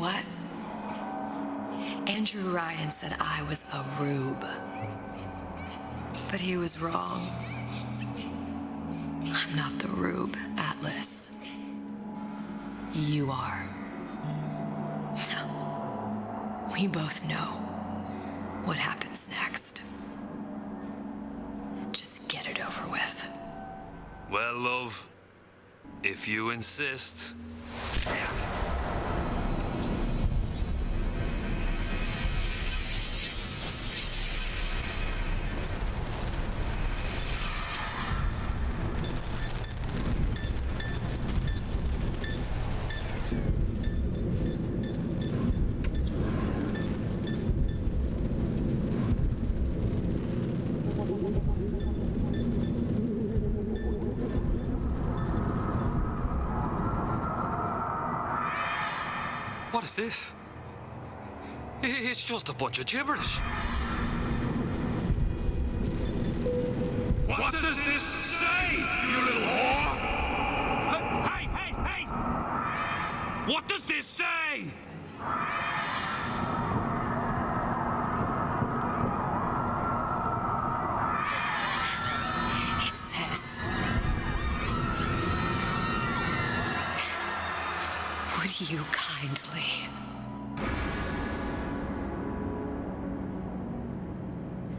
what? Andrew Ryan said I was a rube. But he was wrong. I'm not the rube, Atlas. You are. We both know what happens next. Just get it over with. Well, love, if you insist. What is this? It's just a bunch of gibberish. What does this say, you little whore? Hey! What does this say? It says... Would you kindly...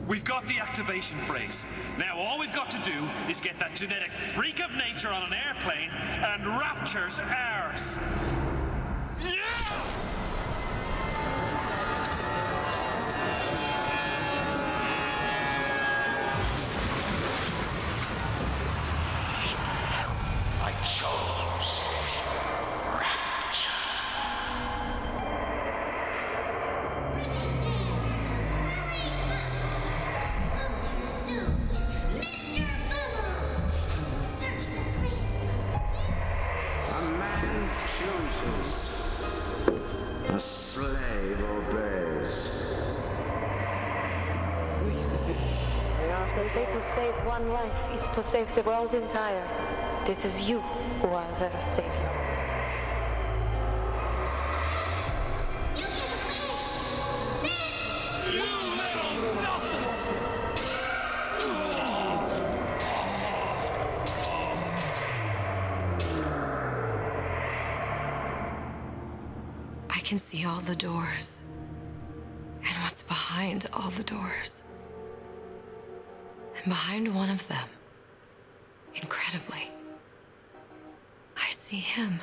We've got the activation phrase. Now all we've got to do is get that genetic freak of nature on an airplane, and Rapture's ours. I chose Rapture. Chooses. A slave obeys. They say to save one life is to save the world entire. It is you who are their savior. I can see all the doors. And what's behind all the doors. And behind one of them, incredibly, I see him.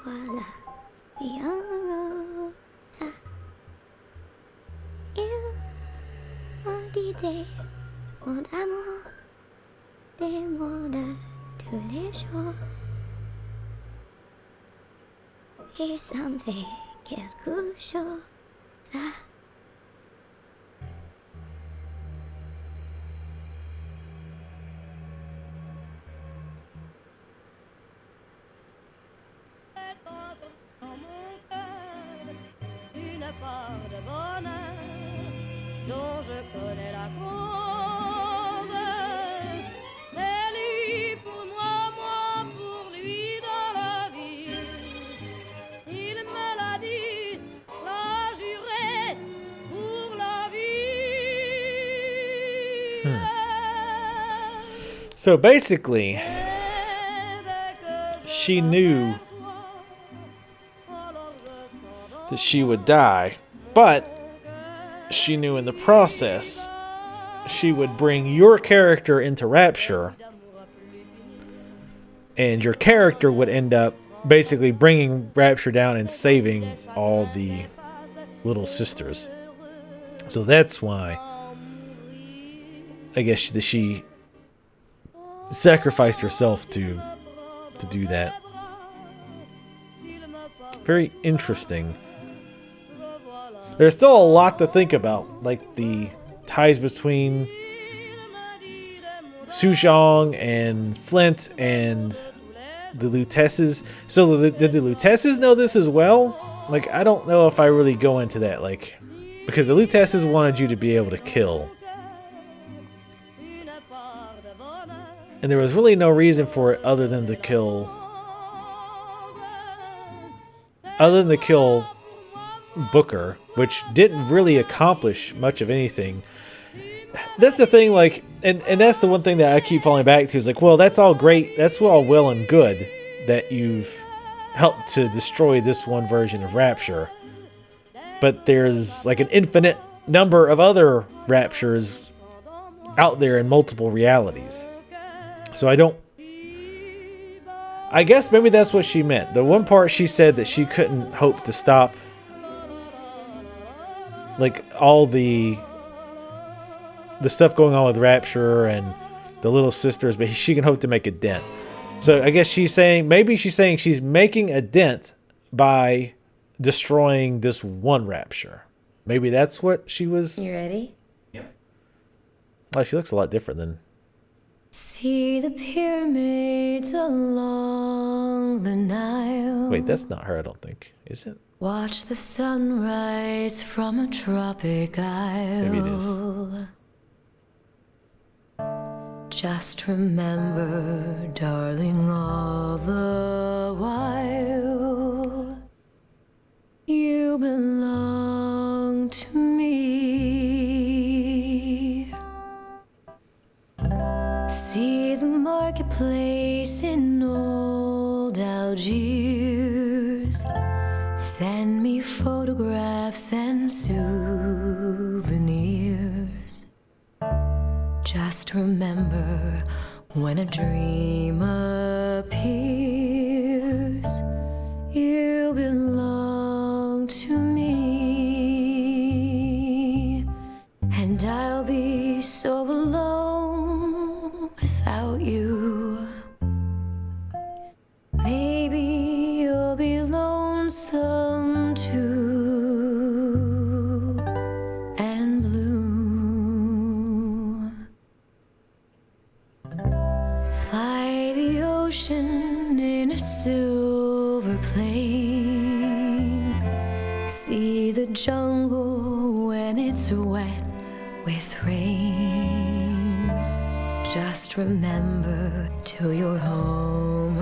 Voilà, Bioshock. Il m'a dit des mots d'amour, des mots de tous les jours. Et ça me fait quelque chose. So basically, she knew that she would die, but she knew in the process she would bring your character into Rapture, and your character would end up basically bringing Rapture down and saving all the little sisters. So that's why I guess she sacrificed herself to do that. Very interesting. There's still a lot to think about, like the ties between Suzhong and Flint and the Lutesses. So did the Lutesses know this as well? Like, I don't know if I really go into that, like, because the Lutesses wanted you to be able to kill. And there was really no reason for it other than to kill Booker, which didn't really accomplish much of anything. That's the thing, like, and that's the one thing that I keep falling back to is like, well, that's all great, that's all well and good that you've helped to destroy this one version of Rapture, but there's like an infinite number of other Raptures out there in multiple realities. So I guess maybe that's what she meant. The one part she said that she couldn't hope to stop, like, all the stuff going on with Rapture and the little sisters, but she can hope to make a dent. So I guess she's saying she's making a dent by destroying this one Rapture. Maybe that's what she was. You ready? Oh, she looks a lot different than. See the pyramids along the Nile. Wait, that's not her, I don't think. Is it? Watch the sunrise from a tropic isle. Maybe it is. Just remember, darling, all the while you belong to me. See the marketplace in old Algiers. Send me photographs and souvenirs. Just remember, when a dream appears, you belong to me, and I'll be so alone without you. Maybe you'll be lonesome too, and blue. Fly the ocean in a silver plane. See the jungle when it's wet with rain. Just remember, till you're home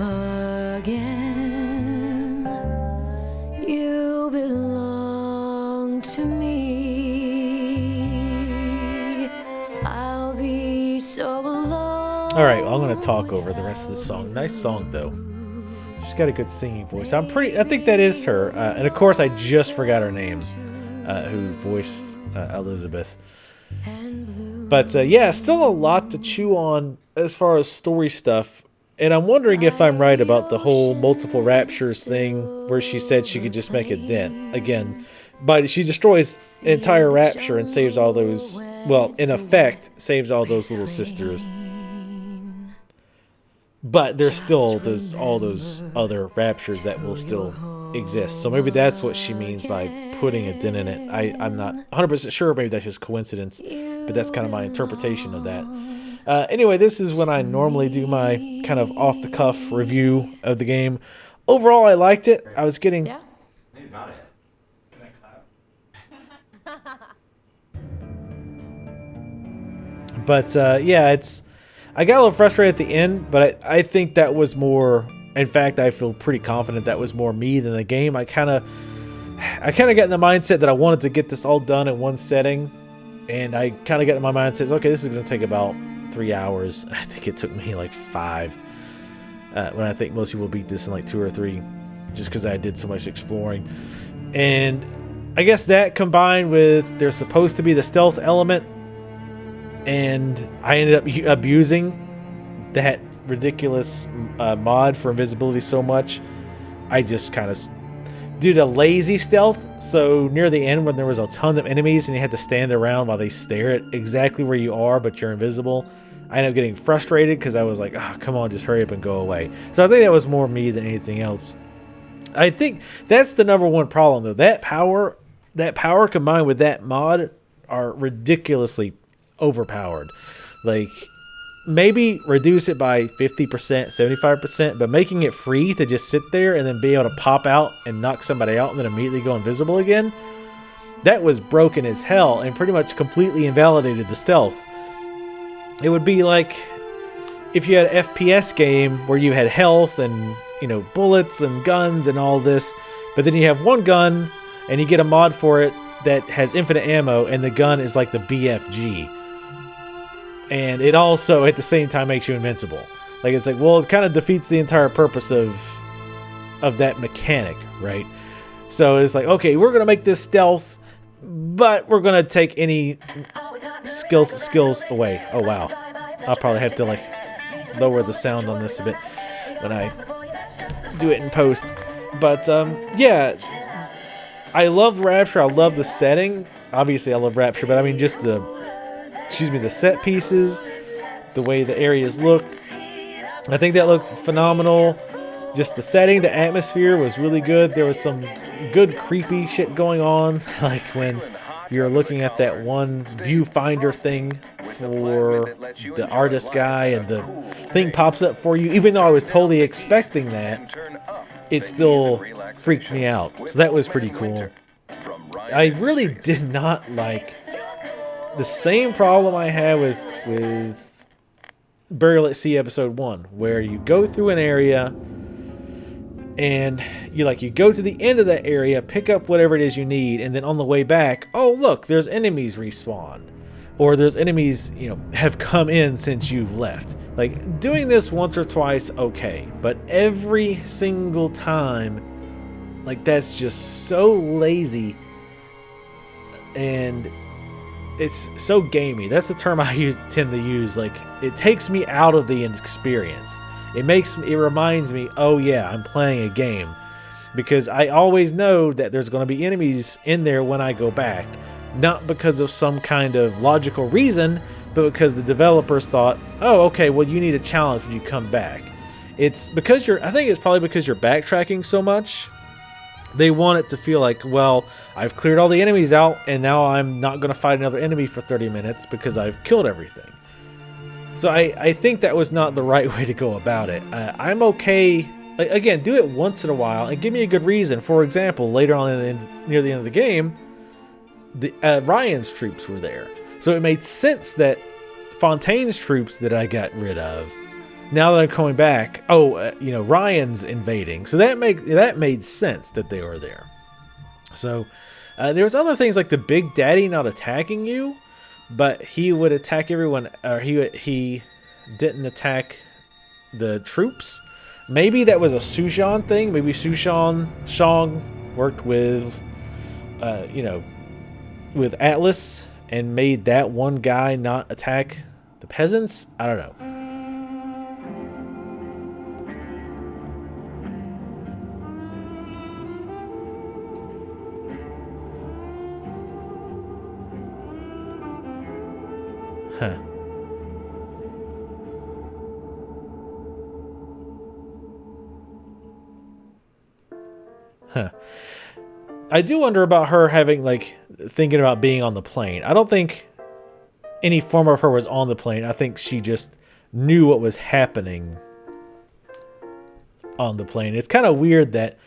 again, you belong to me. I'll be so alone. All right, well, I'm gonna talk over the rest of the song. Nice song though. She's got a good singing voice. I think that is her. And of course, I just forgot her name, who voiced Elizabeth. But yeah, still a lot to chew on as far as story stuff. And I'm wondering if I'm right about the whole multiple Raptures thing, where she said she could just make a dent again. But she destroys the entire Rapture and saves all those. Well, in effect, saves all those little sisters. But there's still all those other Raptures that will still exist. So maybe that's what she means by putting a dent in it. I'm not 100% sure. Maybe that's just coincidence. But that's kind of my interpretation of that. Anyway, this is when I normally do my kind of off-the-cuff review of the game. Overall, I liked it. I was getting... Yeah. Think about it. Can I clap? But yeah, I got a little frustrated at the end, but I think that was more... In fact, I feel pretty confident that was more me than the game. I kind of got in the mindset that I wanted to get this all done in one setting. And I kind of got in my mindset, okay, this is going to take about 3 hours. I think it took me like 5. When I think most people beat this in like 2 or 3. Just because I did so much exploring. And I guess that combined with there's supposed to be the stealth element. And I ended up abusing that ridiculous mod for invisibility so much. I just kind of did a lazy stealth. So near the end, when there was a ton of enemies and you had to stand around while they stare at exactly where you are, but you're invisible, I ended up getting frustrated because I was like, oh, come on, just hurry up and go away. So I think that was more me than anything else. I think that's the number one problem, though. That power combined with that mod are ridiculously overpowered. Like, maybe reduce it by 50%, 75%, but making it free to just sit there and then be able to pop out and knock somebody out and then immediately go invisible again, that was broken as hell and pretty much completely invalidated the stealth. It would be like if you had an FPS game where you had health and, you know, bullets and guns and all this, but then you have one gun and you get a mod for it that has infinite ammo and the gun is like the BFG. And it also, at the same time, makes you invincible. Like, it's like, well, it kind of defeats the entire purpose of that mechanic, right? So it's like, okay, we're going to make this stealth, but we're going to take any skills away. Oh, wow. I'll probably have to, like, lower the sound on this a bit when I do it in post. But, yeah, I love Rapture. I love the setting. Obviously, I love Rapture, but I mean, just the set pieces, the way the areas looked. I think that looked phenomenal. Just the setting, the atmosphere was really good. There was some good creepy shit going on, like when you're looking at that one viewfinder thing for the artist guy and the thing pops up for you. Even though I was totally expecting that, it still freaked me out. So that was pretty cool. I really did not like the same problem I had with Burial at Sea Episode 1, where you go through an area and you go to the end of that area, pick up whatever it is you need, and then on the way back, oh look, there's enemies respawn. Or there's enemies, you know, have come in since you've left. Like, doing this once or twice, okay. But every single time, like, that's just so lazy. And it's so gamey. That's the term I tend to use. Like, it takes me out of the experience. It reminds me, oh yeah, I'm playing a game. Because I always know that there's going to be enemies in there when I go back. Not because of some kind of logical reason, but because the developers thought, oh, okay, well, you need a challenge when you come back. It's because I think it's probably because you're backtracking so much. They want it to feel like, well, I've cleared all the enemies out, and now I'm not going to fight another enemy for 30 minutes because I've killed everything. So I think that was not the right way to go about it. I'm okay. Again, do it once in a while and give me a good reason. For example, later on near the end of the game, Ryan's troops were there. So it made sense that Fontaine's troops that I got rid of, now that I'm coming back, Ryan's invading. So that made sense that they were there. So there was other things like the Big Daddy not attacking you, but he would attack everyone, or he didn't attack the troops. Maybe that was a Sushan thing. Maybe Shang worked with, with Atlas and made that one guy not attack the peasants. I don't know. Huh. I do wonder about her thinking about being on the plane. I don't think any form of her was on the plane. I think she just knew what was happening on the plane. It's kind of weird that,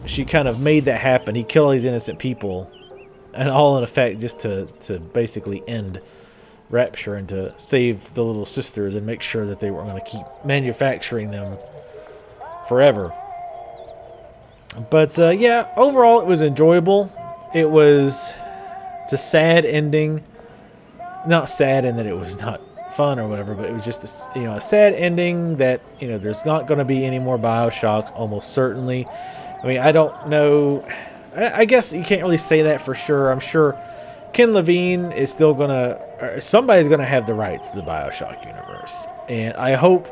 she kind of made that happen. He killed all these innocent people, and all in effect just to basically end Rapture and to save the little sisters and make sure that they weren't going to keep manufacturing them forever. But yeah, overall it was enjoyable. It's a sad ending. Not sad in that it was not fun or whatever, but it was just a sad ending that there's not going to be any more Bioshocks, almost certainly. I mean, I don't know. I guess you can't really say that for sure. I'm sure Ken Levine is still somebody's gonna have the rights to the Bioshock universe, and I hope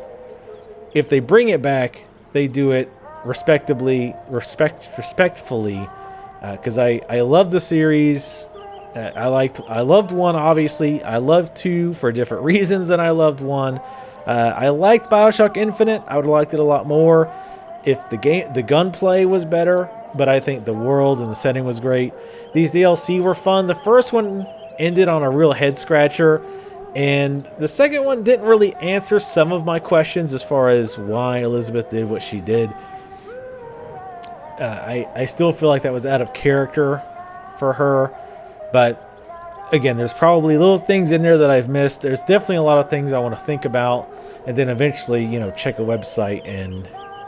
if they bring it back, they do it respectfully, because I love the series. I loved 1, obviously. I loved 2 for different reasons than I loved 1. I liked Bioshock Infinite. I would have liked it a lot more if the gunplay was better, but I think the world and the setting was great. These DLC were fun. The first one ended on a real head scratcher. And the second one didn't really answer some of my questions as far as why Elizabeth did what she did. I still feel like that was out of character for her. But again, there's probably little things in there that I've missed. There's definitely a lot of things I want to think about. And then eventually, you know, check a website and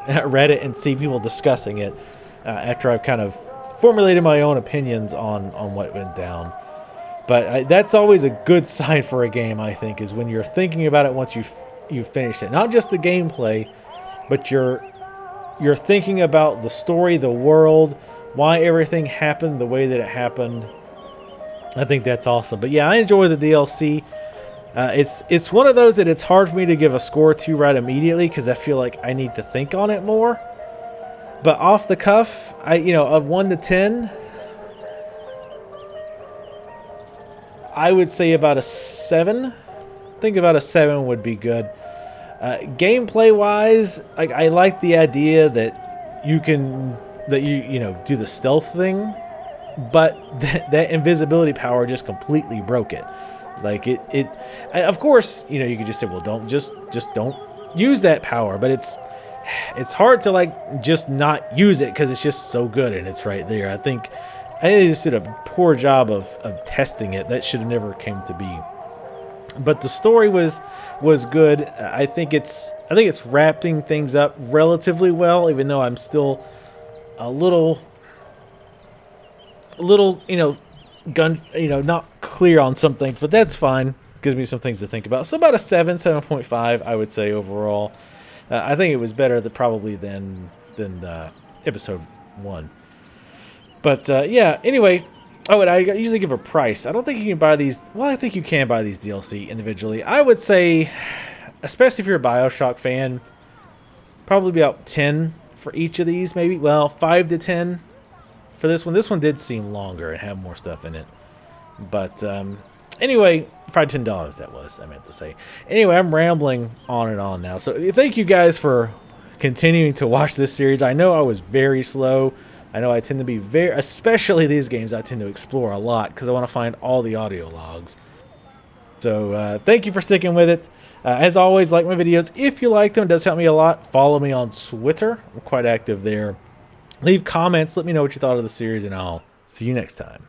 Reddit and see people discussing it after I've kind of formulated my own opinions on what went down. But that's always a good sign for a game, I think, is when you're thinking about it once you've finished it. Not just the gameplay, but you're thinking about the story, the world, why everything happened the way that it happened. I think that's awesome. But yeah, I enjoy the DLC. It's one of those that it's hard for me to give a score to right immediately because I feel like I need to think on it more. But off the cuff, of 1 to 10, I would say about a 7. I think about a 7 would be good. Gameplay wise, I like the idea that you can do the stealth thing, but that invisibility power just completely broke it. Like it of course, you could just say, well, don't just don't use that power, but it's hard to like just not use it because it's just so good and it's right there. I think they just did a poor job of testing it. That should have never came to be. But the story was good. I think it's wrapping things up relatively well, even though I'm still a little not clear on some things, but that's fine. Gives me some things to think about. So about a 7.5, I would say overall. I think it was better probably than episode 1. But yeah, anyway, I usually give a price. I don't think you can buy these. Well, I think you can buy these DLC individually. I would say, especially if you're a Bioshock fan, probably about 10 for each of these, maybe. Well, 5 to 10 for this one. This one did seem longer and have more stuff in it. But anyway, $5 to $10 that was, I meant to say. Anyway, I'm rambling on and on now. So thank you guys for continuing to watch this series. I know I was very slow. I know I tend to be especially these games, I tend to explore a lot because I want to find all the audio logs. So thank you for sticking with it. As always, like my videos. If you like them, it does help me a lot. Follow me on Twitter. I'm quite active there. Leave comments. Let me know what you thought of the series, and I'll see you next time.